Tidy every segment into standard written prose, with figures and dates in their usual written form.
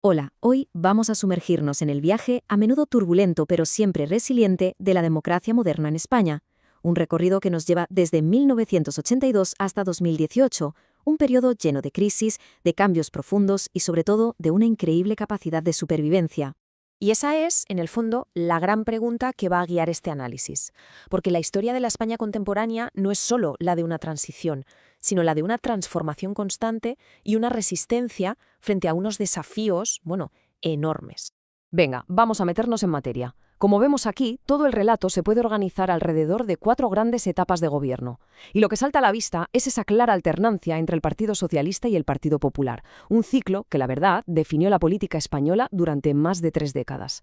Hola, hoy vamos a sumergirnos en el viaje, a menudo turbulento pero siempre resiliente, de la democracia moderna en España. Un recorrido que nos lleva desde 1982 hasta 2018, un periodo lleno de crisis, de cambios profundos y sobre todo de una increíble capacidad de supervivencia. Y esa es, en el fondo, la gran pregunta que va a guiar este análisis. Porque la historia de la España contemporánea no es solo la de una transición, sino la de una transformación constante y una resistencia frente a unos desafíos, enormes. Venga, vamos a meternos en materia. Como vemos aquí, todo el relato se puede organizar alrededor de 4 grandes etapas de gobierno. Y lo que salta a la vista es esa clara alternancia entre el Partido Socialista y el Partido Popular, un ciclo que, la verdad, definió la política española durante más de 3 décadas.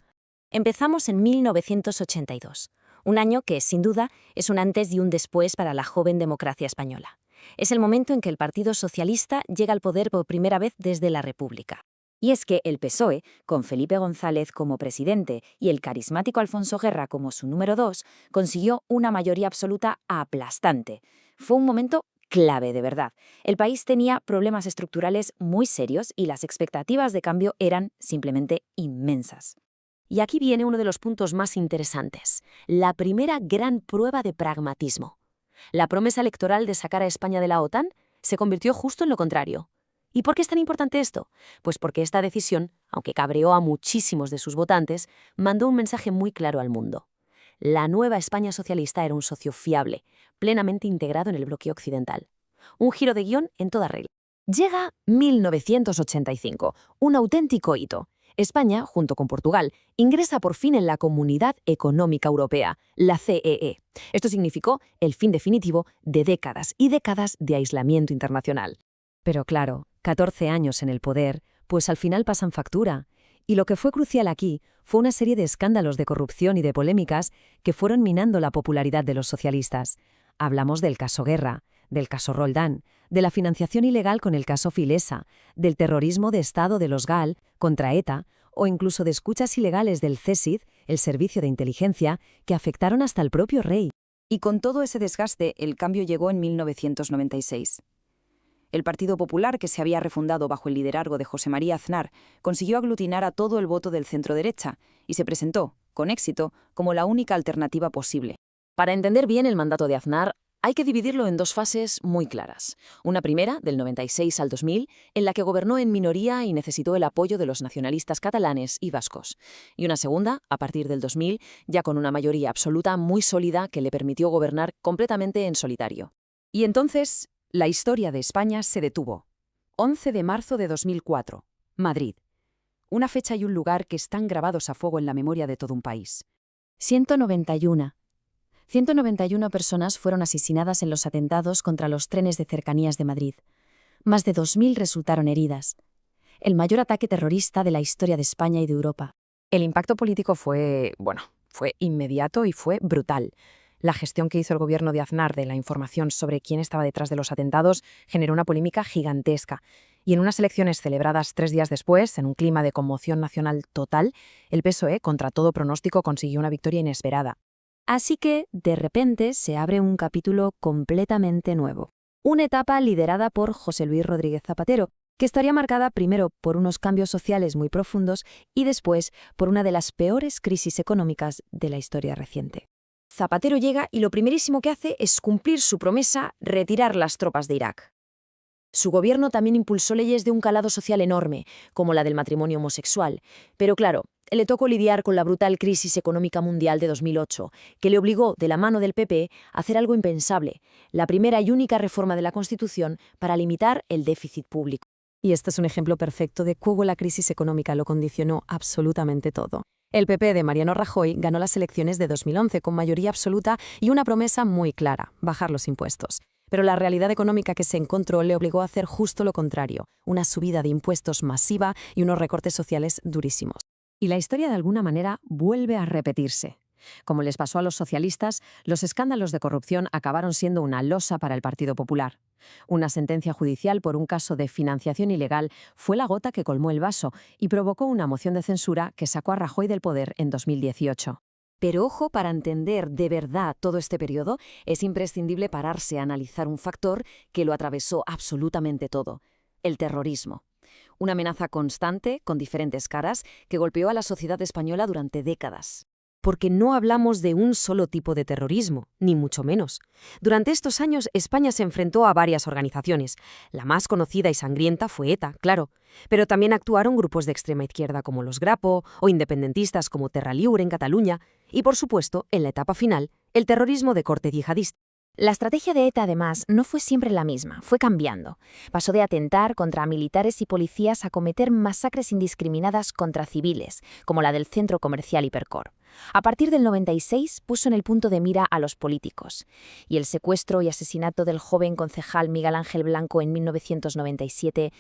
Empezamos en 1982, un año que, sin duda, es un antes y un después para la joven democracia española. Es el momento en que el Partido Socialista llega al poder por primera vez desde la República. Y es que el PSOE, con Felipe González como presidente y el carismático Alfonso Guerra como su número 2, consiguió una mayoría absoluta aplastante. Fue un momento clave, de verdad. El país tenía problemas estructurales muy serios y las expectativas de cambio eran simplemente inmensas. Y aquí viene uno de los puntos más interesantes, la primera gran prueba de pragmatismo. La promesa electoral de sacar a España de la OTAN se convirtió justo en lo contrario. ¿Y por qué es tan importante esto? Pues porque esta decisión, aunque cabreó a muchísimos de sus votantes, mandó un mensaje muy claro al mundo. La nueva España socialista era un socio fiable, plenamente integrado en el bloque occidental. Un giro de guión en toda regla. Llega 1985, un auténtico hito. España, junto con Portugal, ingresa por fin en la Comunidad Económica Europea, la CEE. Esto significó el fin definitivo de décadas y décadas de aislamiento internacional. Pero claro, 14 años en el poder, pues al final pasan factura. Y lo que fue crucial aquí fue una serie de escándalos de corrupción y de polémicas que fueron minando la popularidad de los socialistas. Hablamos del caso Guerra, del caso Roldán, de la financiación ilegal con el caso Filesa, del terrorismo de Estado de los GAL contra ETA o incluso de escuchas ilegales del CSIC, el Servicio de Inteligencia, que afectaron hasta al propio rey. Y con todo ese desgaste, el cambio llegó en 1996. El Partido Popular, que se había refundado bajo el liderazgo de José María Aznar, consiguió aglutinar a todo el voto del centro-derecha y se presentó, con éxito, como la única alternativa posible. Para entender bien el mandato de Aznar, hay que dividirlo en dos fases muy claras. Una primera, del 96 al 2000, en la que gobernó en minoría y necesitó el apoyo de los nacionalistas catalanes y vascos. Y una segunda, a partir del 2000, ya con una mayoría absoluta muy sólida que le permitió gobernar completamente en solitario. Y entonces, la historia de España se detuvo. 11 de marzo de 2004, Madrid. Una fecha y un lugar que están grabados a fuego en la memoria de todo un país. 191 personas fueron asesinadas en los atentados contra los trenes de cercanías de Madrid. Más de 2000 resultaron heridas. El mayor ataque terrorista de la historia de España y de Europa. El impacto político fue inmediato y fue brutal. La gestión que hizo el gobierno de Aznar de la información sobre quién estaba detrás de los atentados generó una polémica gigantesca. Y en unas elecciones celebradas 3 días después, en un clima de conmoción nacional total, el PSOE, contra todo pronóstico, consiguió una victoria inesperada. Así que, de repente, se abre un capítulo completamente nuevo. Una etapa liderada por José Luis Rodríguez Zapatero, que estaría marcada primero por unos cambios sociales muy profundos y después por una de las peores crisis económicas de la historia reciente. Zapatero llega y lo primerísimo que hace es cumplir su promesa, retirar las tropas de Irak. Su gobierno también impulsó leyes de un calado social enorme, como la del matrimonio homosexual. Pero claro, le tocó lidiar con la brutal crisis económica mundial de 2008, que le obligó, de la mano del PP, a hacer algo impensable, la primera y única reforma de la Constitución para limitar el déficit público. Y este es un ejemplo perfecto de cómo la crisis económica lo condicionó absolutamente todo. El PP de Mariano Rajoy ganó las elecciones de 2011 con mayoría absoluta y una promesa muy clara: bajar los impuestos. Pero la realidad económica que se encontró le obligó a hacer justo lo contrario, una subida de impuestos masiva y unos recortes sociales durísimos. Y la historia de alguna manera vuelve a repetirse. Como les pasó a los socialistas, los escándalos de corrupción acabaron siendo una losa para el Partido Popular. Una sentencia judicial por un caso de financiación ilegal fue la gota que colmó el vaso y provocó una moción de censura que sacó a Rajoy del poder en 2018. Pero ojo, para entender de verdad todo este periodo, es imprescindible pararse a analizar un factor que lo atravesó absolutamente todo: el terrorismo. Una amenaza constante, con diferentes caras, que golpeó a la sociedad española durante décadas. Porque no hablamos de un solo tipo de terrorismo, ni mucho menos. Durante estos años, España se enfrentó a varias organizaciones. La más conocida y sangrienta fue ETA, claro. Pero también actuaron grupos de extrema izquierda como los Grapo o independentistas como Terra Lliure en Cataluña. Y, por supuesto, en la etapa final, el terrorismo de corte yihadista. La estrategia de ETA, además, no fue siempre la misma, fue cambiando. Pasó de atentar contra militares y policías a cometer masacres indiscriminadas contra civiles, como la del centro comercial Hipercor. A partir del 96 puso en el punto de mira a los políticos. Y el secuestro y asesinato del joven concejal Miguel Ángel Blanco en 1997,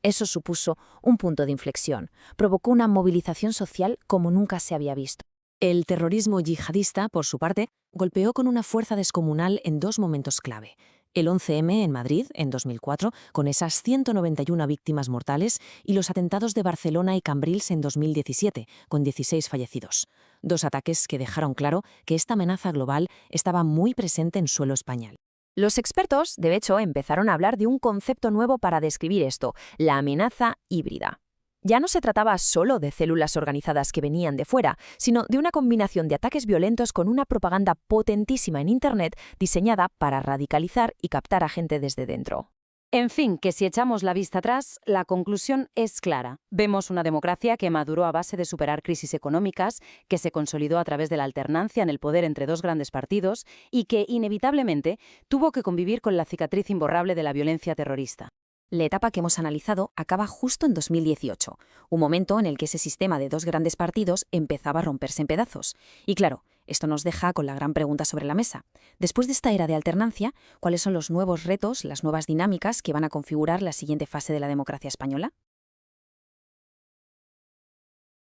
eso supuso un punto de inflexión. Provocó una movilización social como nunca se había visto. El terrorismo yihadista, por su parte, golpeó con una fuerza descomunal en dos momentos clave. El 11M en Madrid, en 2004, con esas 191 víctimas mortales, y los atentados de Barcelona y Cambrils en 2017, con 16 fallecidos. Dos ataques que dejaron claro que esta amenaza global estaba muy presente en suelo español. Los expertos, de hecho, empezaron a hablar de un concepto nuevo para describir esto, la amenaza híbrida. Ya no se trataba solo de células organizadas que venían de fuera, sino de una combinación de ataques violentos con una propaganda potentísima en Internet diseñada para radicalizar y captar a gente desde dentro. En fin, que si echamos la vista atrás, la conclusión es clara. Vemos una democracia que maduró a base de superar crisis económicas, que se consolidó a través de la alternancia en el poder entre dos grandes partidos y que, inevitablemente, tuvo que convivir con la cicatriz imborrable de la violencia terrorista. La etapa que hemos analizado acaba justo en 2018, un momento en el que ese sistema de dos grandes partidos empezaba a romperse en pedazos. Y claro, esto nos deja con la gran pregunta sobre la mesa. Después de esta era de alternancia, ¿cuáles son los nuevos retos, las nuevas dinámicas que van a configurar la siguiente fase de la democracia española?